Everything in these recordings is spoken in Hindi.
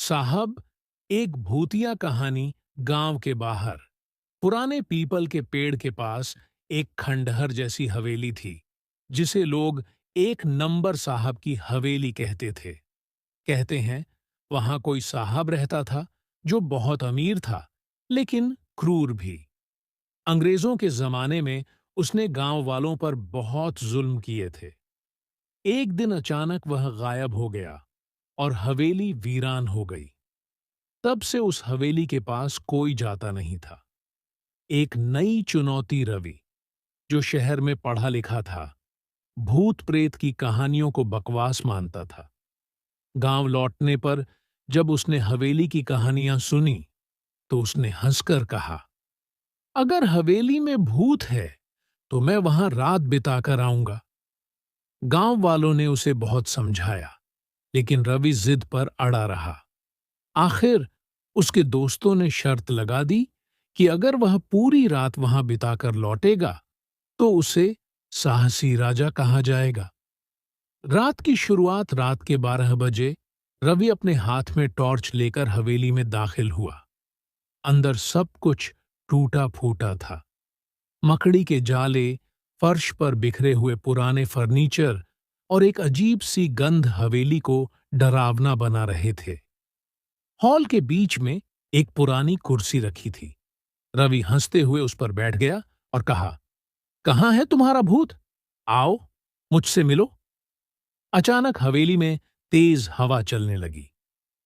साहब, एक भूतिया कहानी। गांव के बाहर पुराने पीपल के पेड़ के पास एक खंडहर जैसी हवेली थी, जिसे लोग एक नंबर साहब की हवेली कहते थे। कहते हैं वहां कोई साहब रहता था जो बहुत अमीर था, लेकिन क्रूर भी। अंग्रेजों के जमाने में उसने गांव वालों पर बहुत जुल्म किए थे। एक दिन अचानक वह गायब हो गया और हवेली वीरान हो गई। तब से उस हवेली के पास कोई जाता नहीं था। एक नई चुनौती रवि, जो शहर में पढ़ा लिखा था, भूत प्रेत की कहानियों को बकवास मानता था। गांव लौटने पर जब उसने हवेली की कहानियां सुनी, तो उसने हंसकर कहा, अगर हवेली में भूत है तो मैं वहां रात बिताकर आऊंगा। गांव वालों ने उसे बहुत समझाया, लेकिन रवि जिद पर अड़ा रहा। आखिर उसके दोस्तों ने शर्त लगा दी कि अगर वह पूरी रात वहां बिताकर लौटेगा तो उसे साहसी राजा कहा जाएगा। रात की शुरुआत रात के 12 बजे रवि अपने हाथ में टॉर्च लेकर हवेली में दाखिल हुआ। अंदर सब कुछ टूटा फूटा था। मकड़ी के जाले, फर्श पर बिखरे हुए पुराने फर्नीचर और एक अजीब सी गंध हवेली को डरावना बना रहे थे। हॉल के बीच में एक पुरानी कुर्सी रखी थी। रवि हंसते हुए उस पर बैठ गया और कहा, कहाँ है तुम्हारा भूत? आओ, मुझसे मिलो। अचानक हवेली में तेज हवा चलने लगी।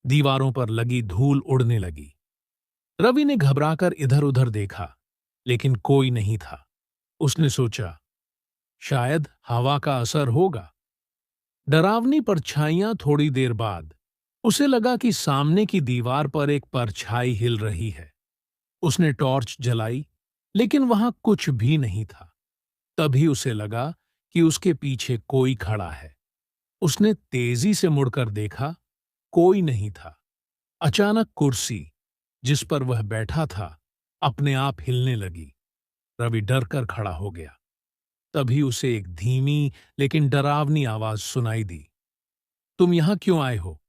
दीवारों पर लगी धूल उड़ने लगी। रवि ने घबराकर इधर उधर देखा, लेकिन कोई नहीं था। उसने सोचा, शायद हवा का असर होगा। डरावनी परछाइयां थोड़ी देर बाद उसे लगा कि सामने की दीवार पर एक परछाई हिल रही है। उसने टॉर्च जलाई, लेकिन वहां कुछ भी नहीं था। तभी उसे लगा कि उसके पीछे कोई खड़ा है। उसने तेजी से मुड़कर देखा, कोई नहीं था। अचानक कुर्सी जिस पर वह बैठा था अपने आप हिलने लगी। रवि डर कर खड़ा हो गया। तभी उसे एक धीमी लेकिन डरावनी आवाज सुनाई दी, तुम यहां क्यों आए हो?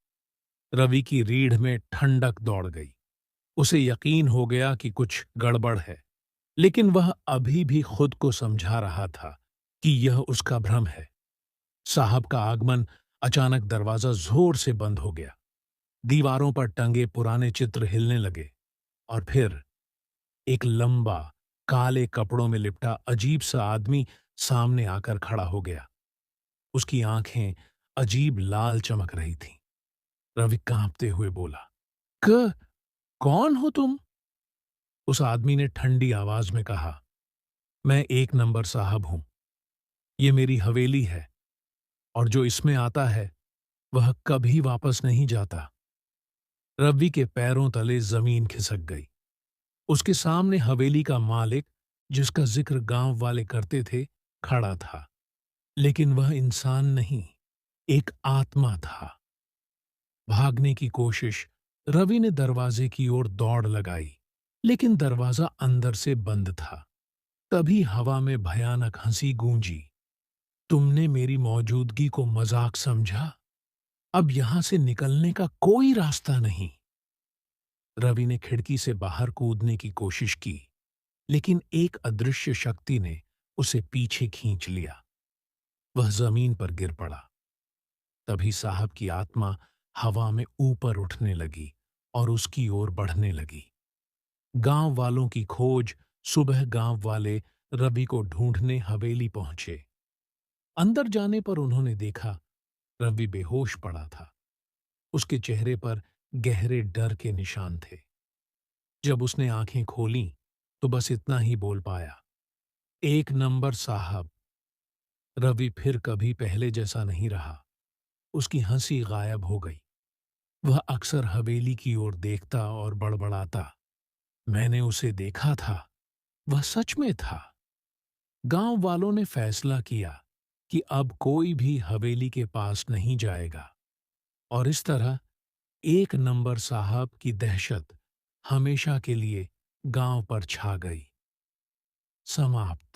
रवि की रीढ़ में ठंडक दौड़ गई। उसे यकीन हो गया कि कुछ गड़बड़ है, लेकिन वह अभी भी खुद को समझा रहा था कि यह उसका भ्रम है। साहब का आगमन अचानक दरवाजा जोर से बंद हो गया। दीवारों पर टंगे पुराने चित्र हिलने लगे और फिर एक लंबा, काले कपड़ों में लिपटा अजीब सा आदमी सामने आकर खड़ा हो गया। उसकी आंखें अजीब लाल चमक रही थीं। रवि कांपते हुए बोला, क कौन हो तुम? उस आदमी ने ठंडी आवाज में कहा, मैं एक नंबर साहब हूं। ये मेरी हवेली है, और जो इसमें आता है वह कभी वापस नहीं जाता। रवि के पैरों तले जमीन खिसक गई। उसके सामने हवेली का मालिक, जिसका जिक्र गांव वाले करते थे, खड़ा था। लेकिन वह इंसान नहीं, एक आत्मा था। भागने की कोशिश रवि ने दरवाजे की ओर दौड़ लगाई, लेकिन दरवाजा अंदर से बंद था। तभी हवा में भयानक हंसी गूंजी, तुमने मेरी मौजूदगी को मजाक समझा? अब यहां से निकलने का कोई रास्ता नहीं। रवि ने खिड़की से बाहर कूदने की कोशिश की, लेकिन एक अदृश्य शक्ति ने उसे पीछे खींच लिया। वह जमीन पर गिर पड़ा। तभी साहब की आत्मा हवा में ऊपर उठने लगी और उसकी ओर बढ़ने लगी। गांव वालों की खोज। सुबह गांव वाले रवि को ढूंढने हवेली पहुंचे। अंदर जाने पर उन्होंने देखा, रवि बेहोश पड़ा था। उसके चेहरे पर गहरे डर के निशान थे। जब उसने आंखें खोलीं, तो बस इतना ही बोल पाया, एक नंबर साहब। रवि फिर कभी पहले जैसा नहीं रहा। उसकी हंसी गायब हो गई। वह अक्सर हवेली की ओर देखता और बड़बड़ाता, मैंने उसे देखा था, वह सच में था। गांव वालों ने फैसला किया कि अब कोई भी हवेली के पास नहीं जाएगा, और इस तरह एक नंबर साहब की दहशत हमेशा के लिए गांव पर छा गई। समाप्त।